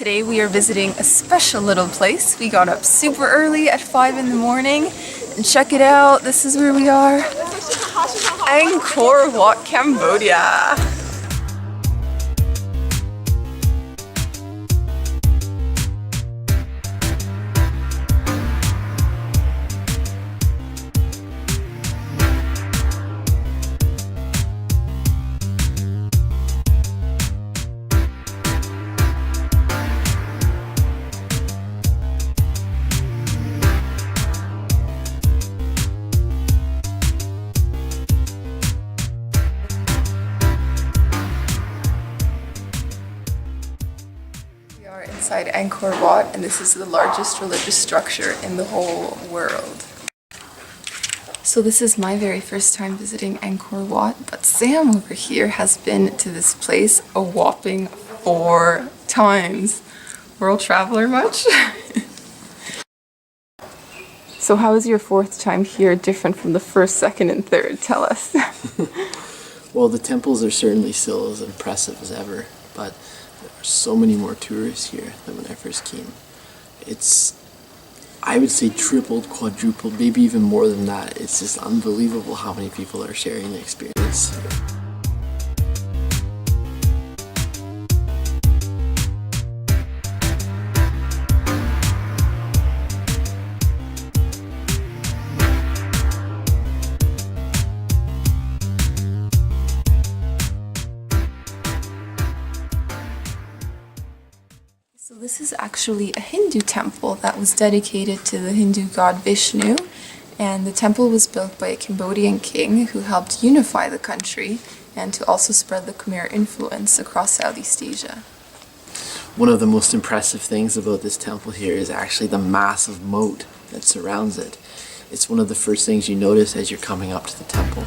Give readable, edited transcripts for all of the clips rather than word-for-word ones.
Today we are visiting a special little place. We got up super early at 5 in the morning and check it out. This is where we are. Angkor Wat, Cambodia. Inside Angkor Wat, and this is the largest religious structure in the whole world. So this is my very first time visiting Angkor Wat, but Sam over here has been to this place a whopping 4 times. World traveler much? So how is your 4th time here different from the 1st, 2nd, and 3rd? Tell us. Well, the temples are certainly still as impressive as ever, but there are so many more tourists here than when I first came. It's, I would say, tripled, quadrupled, maybe even more than that. It's just unbelievable how many people are sharing the experience. So this is actually a Hindu temple that was dedicated to the Hindu god Vishnu, and the temple was built by a Cambodian king who helped unify the country and to also spread the Khmer influence across Southeast Asia. One of the most impressive things about this temple here is actually the massive moat that surrounds it. It's one of the first things you notice as you're coming up to the temple.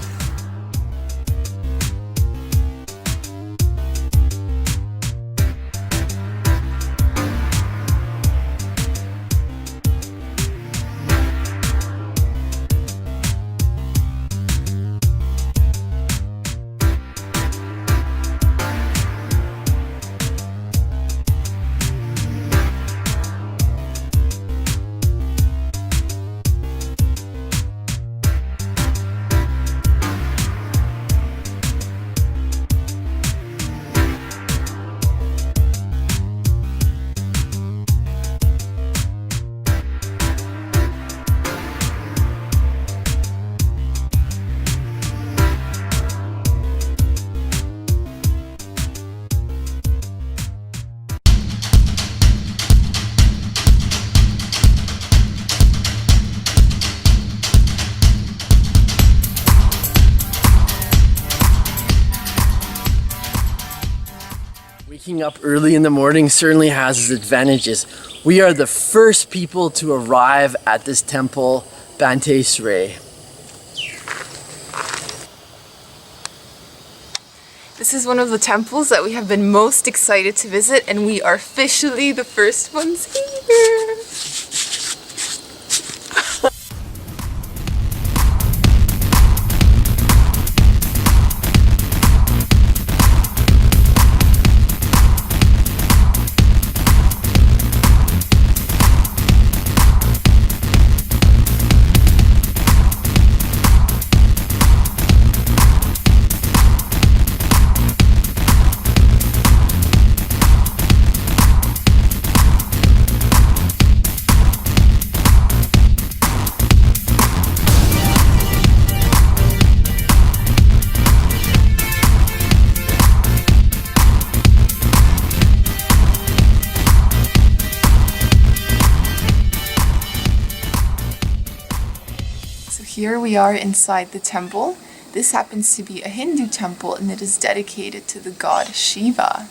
Waking up early in the morning certainly has its advantages. We are the first people to arrive at this temple, Banteay Srei. This is one of the temples that we have been most excited to visit, and we are officially the first ones here. Here we are inside the temple. This happens to be a Hindu temple, and it is dedicated to the god Shiva.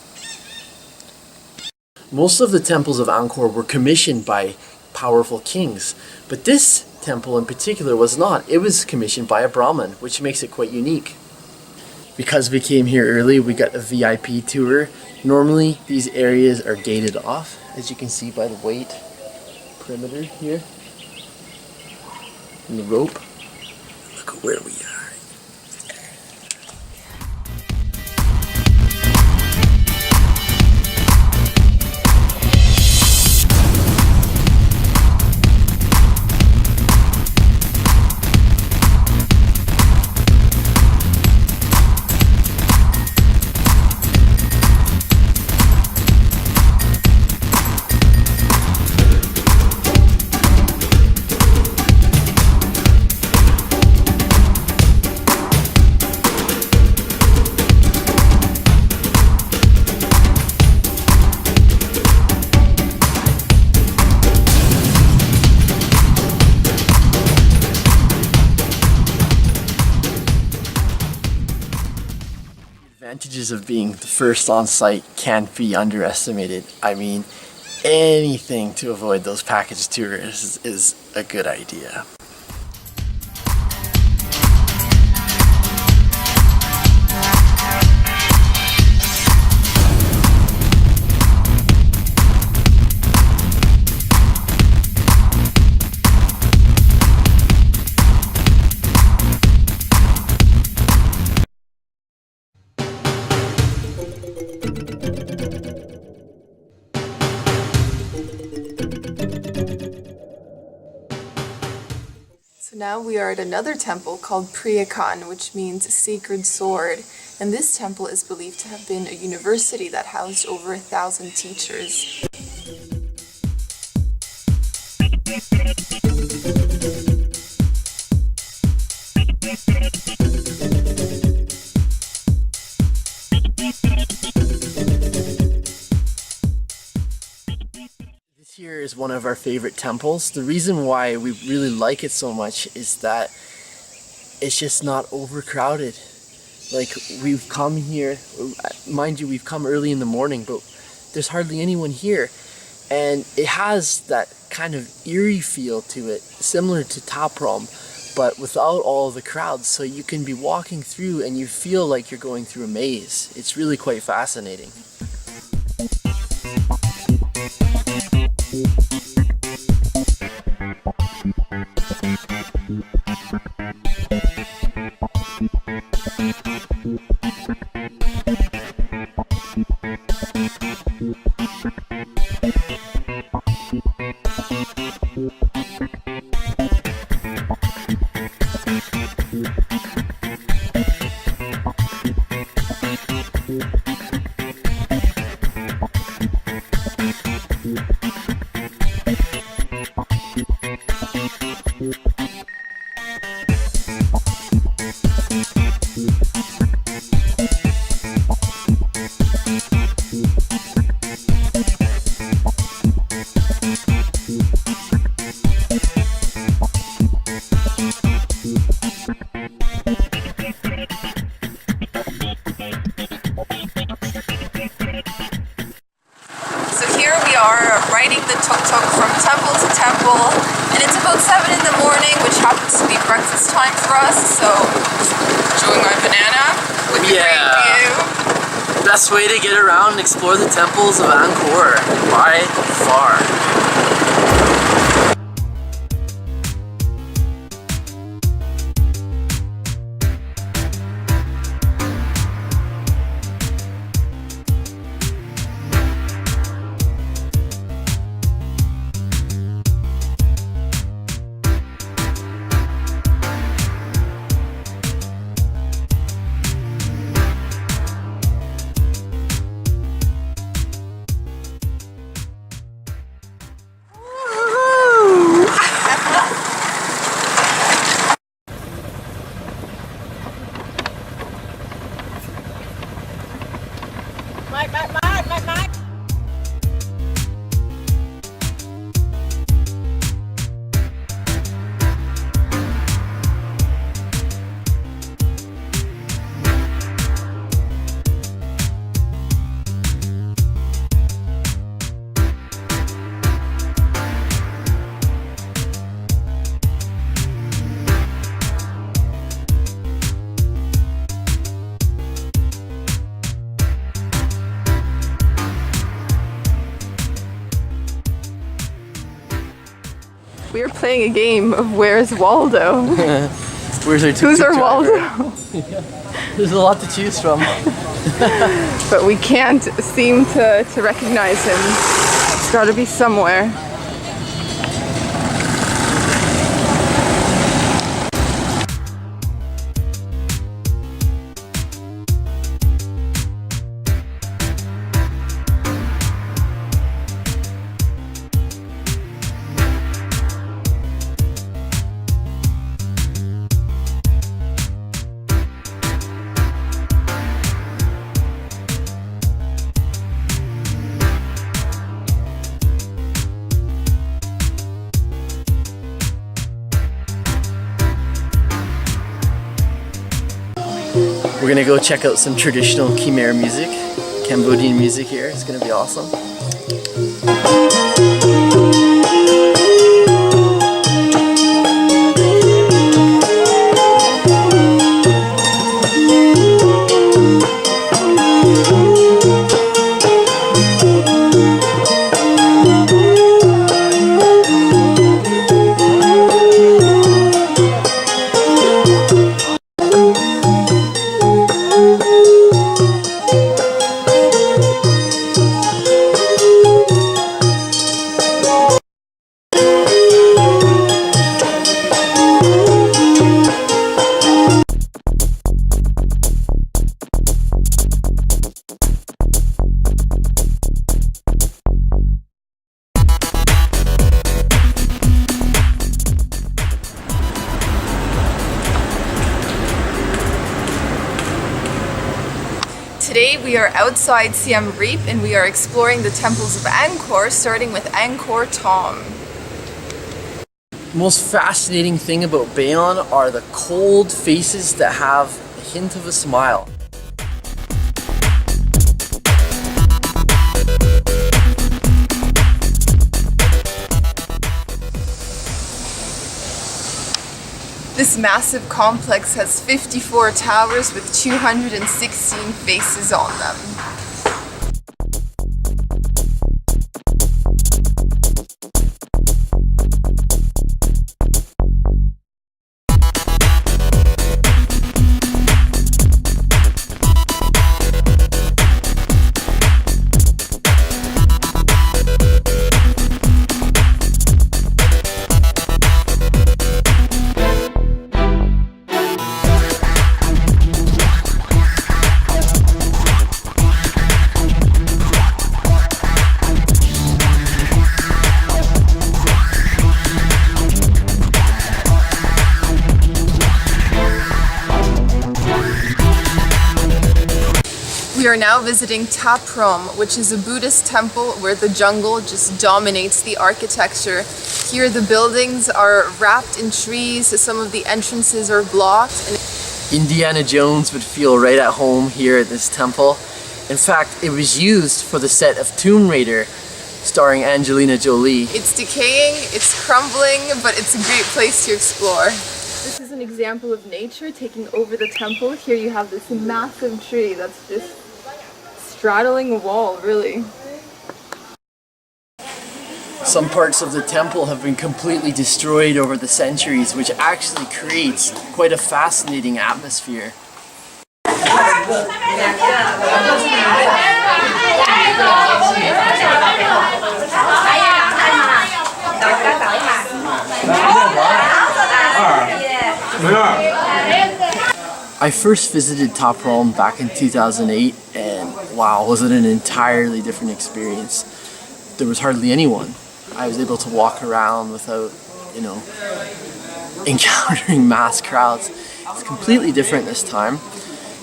Most of the temples of Angkor were commissioned by powerful kings, but this temple in particular was not. It was commissioned by a Brahmin, which makes it quite unique. Because we came here early, we got a VIP tour. Normally, these areas are gated off, as you can see by the white perimeter here. And the rope. Look at where we are. Advantages of being the first on site can't be underestimated. I mean, anything to avoid those package tours is a good idea. So now we are at another temple called Preah Khan, which means sacred sword. And this temple is believed to have been a university that housed over 1,000 teachers. Here is one of our favorite temples. The reason why we really like it so much is that it's just not overcrowded. Like, we've come here, mind you, we've come early in the morning, but there's hardly anyone here. And it has that kind of eerie feel to it, similar to Prohm, but without all the crowds. So you can be walking through and you feel like you're going through a maze. It's really quite fascinating. Riding the tuk-tuk from temple to temple, and it's about 7 in the morning, which happens to be breakfast time for us, so enjoying my banana with the great view. Best way to get around and explore the temples of Angkor by far. We are playing a game of Where's Waldo? Where's our Who's our Waldo? There's a lot to choose from. But we can't seem to recognize him. He's got to be somewhere. We're gonna go check out some traditional Khmer music, Cambodian music here. It's gonna be awesome. Today we are outside Siem Reap and we are exploring the temples of Angkor, starting with Angkor Thom. The most fascinating thing about Bayon are the cold faces that have a hint of a smile. This massive complex has 54 towers with 216 faces on them. We are now visiting Prohm, which is a Buddhist temple where the jungle just dominates the architecture. Here the buildings are wrapped in trees, some of the entrances are blocked. Indiana Jones would feel right at home here at this temple. In fact, it was used for the set of Tomb Raider, starring Angelina Jolie. It's decaying, it's crumbling, but it's a great place to explore. This is an example of nature taking over the temple. Here you have this massive tree that's just straddling a wall, really. Some parts of the temple have been completely destroyed over the centuries, which actually creates quite a fascinating atmosphere. I first visited Prohm back in 2008 and wow, was it an entirely different experience. There was hardly anyone. I was able to walk around without, encountering mass crowds. It's completely different this time.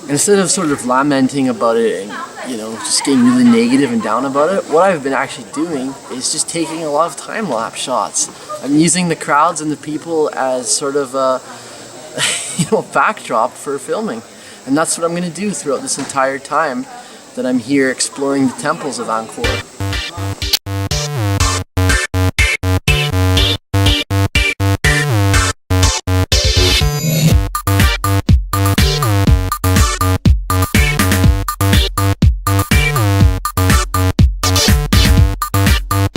And instead of sort of lamenting about it and, just getting really negative and down about it, what I've been actually doing is just taking a lot of time-lapse shots. I'm using the crowds and the people as sort of a backdrop for filming. And that's what I'm going to do throughout this entire time that I'm here exploring the temples of Angkor.